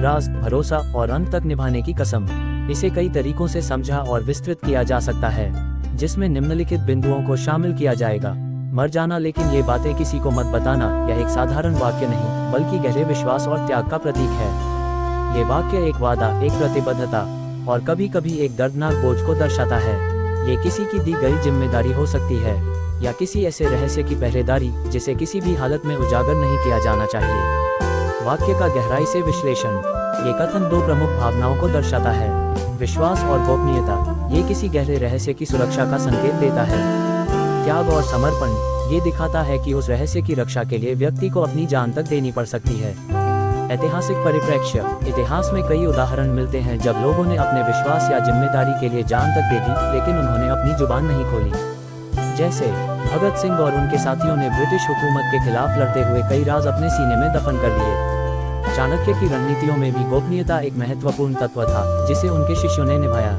राज, भरोसा और अंत तक निभाने की कसम। इसे कई तरीकों से समझा और विस्तृत किया जा सकता है, जिसमें निम्नलिखित बिंदुओं को शामिल किया जाएगा। मर जाना लेकिन ये बातें किसी को मत बताना यह एक साधारण वाक्य नहीं, बल्कि गहरे विश्वास और त्याग का प्रतीक है। ये वाक्य एक वादा, एक प्रतिबद्धता और कभी कभी एक दर्दनाक बोझ को दर्शाता है। ये किसी की दी गई जिम्मेदारी हो सकती है, या किसी ऐसे रहस्य की पहरेदारी जिसे किसी भी हालत में उजागर नहीं किया जाना चाहिए। वाक्य का गहराई से विश्लेषण। ये कथन दो प्रमुख भावनाओं को दर्शाता है, विश्वास और गोपनीयता। ये किसी गहरे रहस्य की सुरक्षा का संकेत देता है। त्याग और समर्पण। ये दिखाता है कि उस रहस्य की रक्षा के लिए व्यक्ति को अपनी जान तक देनी पड़ सकती है। ऐतिहासिक परिप्रेक्ष्य। इतिहास में कई उदाहरण मिलते हैं जब लोगों ने अपने विश्वास या जिम्मेदारी के लिए जान तक दे दी, लेकिन उन्होंने अपनी जुबान नहीं खोली। जैसे भगत सिंह और उनके साथियों ने ब्रिटिश हुकूमत के खिलाफ लड़ते हुए कई राज अपने सीने में दफन कर लिए। चाणक्य की रणनीतियों में भी गोपनीयता एक महत्वपूर्ण तत्व था, जिसे उनके शिष्यों ने निभाया।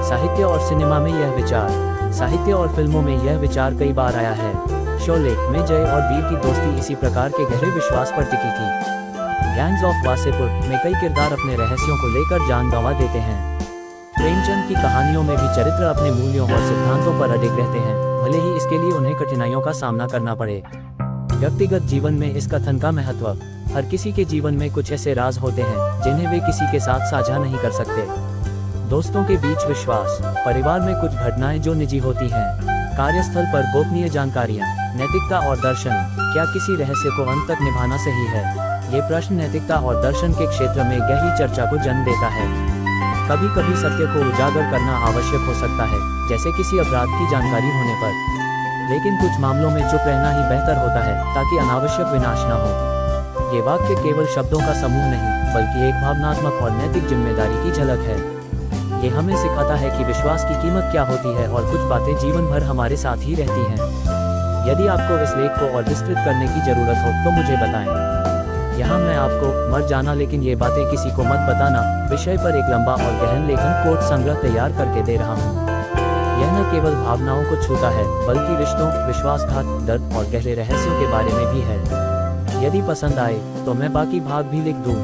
साहित्य और सिनेमा में यह विचार। साहित्य और फिल्मों में यह विचार कई बार आया है। शोले में जय और वीर की दोस्ती इसी प्रकार के गहरे विश्वास पर टिकी थी। गैंग्स ऑफ वासेपुर में कई किरदार अपने रहस्यों को लेकर जान गंवा देते हैं। प्रेमचंद की कहानियों में भी चरित्र अपने मूल्यों और सिद्धांतों पर अडिग रहते हैं, भले ही इसके लिए उन्हें कठिनाइयों का सामना करना पड़े। व्यक्तिगत जीवन में इस कथन का महत्व। हर किसी के जीवन में कुछ ऐसे राज होते हैं जिन्हें वे किसी के साथ साझा नहीं कर सकते। दोस्तों के बीच विश्वास। परिवार में कुछ घटनाएं जो निजी होती हैं। कार्यस्थल पर गोपनीय जानकारियां। नैतिकता और दर्शन। क्या किसी रहस्य को अंत तक निभाना सही है? ये प्रश्न नैतिकता और दर्शन के क्षेत्र में गहरी चर्चा को जन्म देता है। कभी कभी सत्य को उजागर करना आवश्यक हो सकता है, जैसे किसी अपराध की जानकारी होने पर, लेकिन कुछ मामलों में चुप रहना ही बेहतर होता है ताकि अनावश्यक विनाश न हो। ये वाक्य केवल शब्दों का समूह नहीं, बल्कि एक भावनात्मक और नैतिक जिम्मेदारी की झलक है। ये हमें सिखाता है कि विश्वास की कीमत क्या होती है और कुछ बातें जीवन भर हमारे साथ ही रहती हैं। यदि आपको इस लेख को और विस्तृत करने की जरूरत हो तो मुझे बताएं। यहाँ मैं आपको मर जाना लेकिन ये बातें किसी को मत बताना विषय पर एक लंबा और गहन लेखन कोट संग्रह तैयार करके दे रहा हूँ। यह न केवल भावनाओं को छूता है, बल्कि रिश्तों, विश्वासघात, दर्द और गहरे रहस्यों के बारे में भी है। यदि पसंद आए तो मैं बाकी भाग भी लिख दूँ।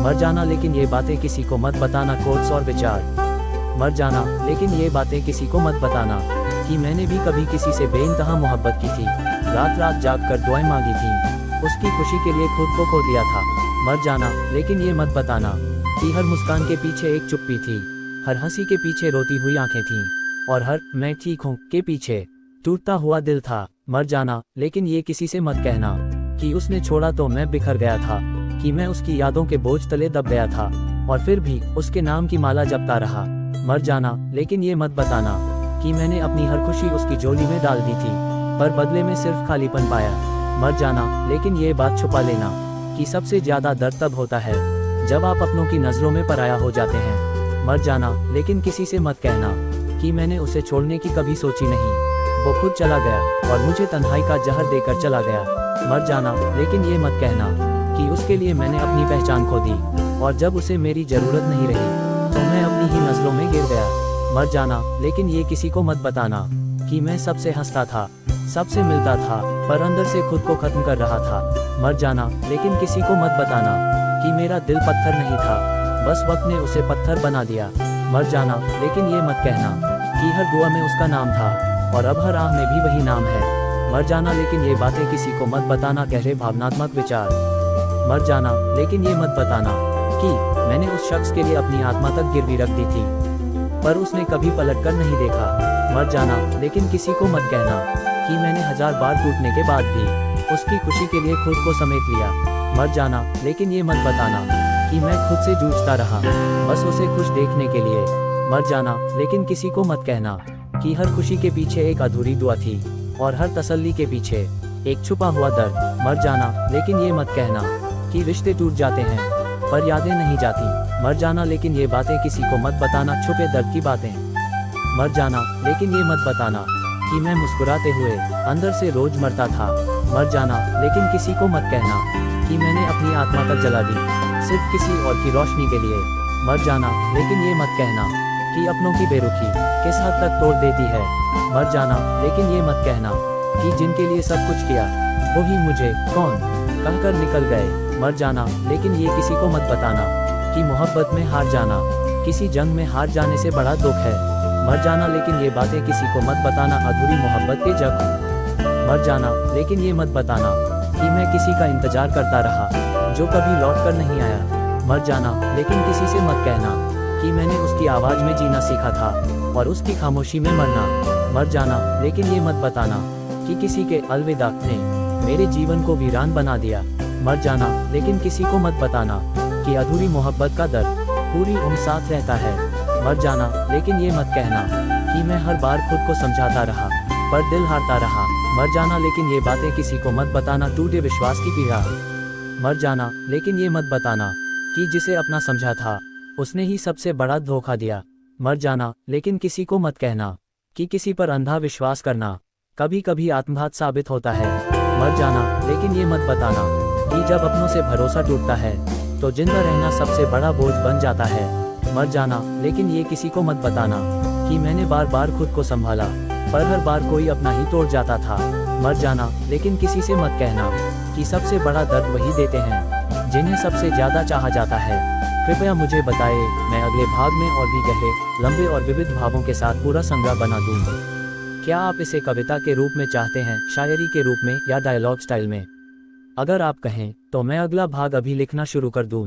मर जाना लेकिन ये बातें किसी को मत बताना कोट्स और विचार। मर जाना लेकिन ये बातें किसी को मत बताना कि मैंने भी कभी किसी से बेइंतहा मोहब्बत की थी, रात रात जाग कर दुआएं मांगी थी, उसकी खुशी के लिए खुद को खो दिया था। मर जाना लेकिन ये मत बताना कि हर मुस्कान के पीछे एक चुप्पी थी, हर हंसी के पीछे रोती हुई आंखें थीं, और हर मैं ठीक हूँ के पीछे टूटता हुआ दिल था। मर जाना लेकिन ये किसी से मत कहना कि उसने छोड़ा तो मैं बिखर गया था, कि मैं उसकी यादों के बोझ तले दब गया था और फिर भी उसके नाम की माला जपता रहा। मर जाना लेकिन ये मत बताना कि मैंने अपनी हर खुशी उसकी झोली में डाल दी थी, पर बदले में सिर्फ खालीपन पाया। मर जाना लेकिन ये बात छुपा लेना कि सबसे ज्यादा दर्द तब होता है जब आप अपनों की नजरों में पराया हो जाते हैं। मर जाना लेकिन किसी से मत कहना कि मैंने उसे छोड़ने की कभी सोची नहीं, वो खुद चला गया और मुझे तन्हाई का जहर देकर चला गया। मर जाना लेकिन ये मत कहना कि उसके लिए मैंने अपनी पहचान खो दी, और जब उसे मेरी जरूरत नहीं रही तो मैं अपनी ही नजरों में गिर गया। मर जाना लेकिन ये किसी को मत बताना कि मैं सबसे हंसता था, सबसे मिलता था, पर अंदर से खुद को खत्म कर रहा था। मर जाना लेकिन किसी को मत बताना कि मेरा दिल पत्थर नहीं था, बस वक्त ने उसे पत्थर बना दिया। मर जाना लेकिन ये मत कहना कि हर दुआ में उसका नाम था और अब हर आह में भी वही नाम है। मर जाना लेकिन ये बातें किसी को मत बताना गहरे भावनात्मक विचार। मर जाना लेकिन ये मत बताना कि मैंने उस शख्स के लिए अपनी आत्मा तक गिरवी रख दी थी, पर उसने कभी पलट कर नहीं देखा। मर जाना लेकिन किसी को मत कहना कि मैंने 1000 बार टूटने के बाद भी उसकी खुशी के लिए खुद को समेट लिया। मर जाना लेकिन ये मत बताना कि मैं खुद से जूझता रहा, बस उसे खुश देखने के लिए। मर जाना लेकिन किसी को मत कहना कि हर खुशी के पीछे एक अधूरी दुआ थी और हर तसल्ली के पीछे एक छुपा हुआ दर्द। मर जाना लेकिन ये मत कहना कि रिश्ते टूट जाते हैं पर यादें नहीं जाती। मर जाना लेकिन ये बातें किसी को मत बताना छुपे दर्द की बातें। मर जाना लेकिन ये मत बताना कि मैं मुस्कुराते हुए अंदर से रोज मरता था। मर जाना लेकिन किसी को मत कहना कि मैंने अपनी आत्मा तक जला दी सिर्फ किसी और की रोशनी के लिए। मर जाना लेकिन ये मत कहना कि अपनों की बेरुखी किस हद तक तोड़ देती है। मर जाना लेकिन ये मत कहना कि जिनके लिए सब कुछ किया वो ही मुझे कौन कहकर निकल गए। मर जाना, लेकिन ये किसी को मत बताना कि मोहब्बत में हार जाना किसी जंग में हार जाने से बड़ा दुख है। मर जाना, लेकिन ये बातें किसी को मत बताना, अधूरी मोहब्बत के जख्म। मर जाना, लेकिन ये मत बताना कि मैं किसी का इंतजार करता रहा जो कभी लौट कर नहीं आया। मर जाना, लेकिन किसी से मत कहना कि मैंने उसकी आवाज़ में जीना सीखा था और उसकी खामोशी में मरना। मर जाना, लेकिन ये मत बताना कि किसी के अलविदा ने मेरे जीवन को वीरान बना दिया। मर जाना, लेकिन किसी को मत बताना कि अधूरी मोहब्बत का दर्द पूरी उम्र साथ रहता है। मर जाना, लेकिन ये मत कहना कि मैं हर बार खुद को समझाता रहा पर दिल हारता रहा। मर जाना, लेकिन ये बातें किसी को मत बताना, टूटे विश्वास की पीड़ा। मर जाना, लेकिन ये मत बताना कि जिसे अपना समझा था उसने ही सबसे बड़ा धोखा दिया। मर जाना, लेकिन किसी को मत कहना कि किसी पर अंधा विश्वास करना कभी कभी आत्मघात साबित होता है। मर जाना, लेकिन ये मत बताना कि जब अपनों से भरोसा टूटता है तो जिंदा रहना सबसे बड़ा बोझ बन जाता है। मर जाना, लेकिन ये किसी को मत बताना कि मैंने बार बार खुद को संभाला पर हर बार कोई अपना ही तोड़ जाता था। मर जाना, लेकिन किसी से मत कहना कि सबसे बड़ा दर्द वही देते हैं जिन्हें सबसे ज्यादा चाहा जाता है। कृपया मुझे बताएं, मैं अगले भाग में और भी गहरे, लंबे और विविध भावों के साथ पूरा संग्रह बना दूं। क्या आप इसे कविता के रूप में चाहते हैं, शायरी के रूप में या डायलॉग स्टाइल में? अगर आप कहें तो मैं अगला भाग अभी लिखना शुरू कर दूं।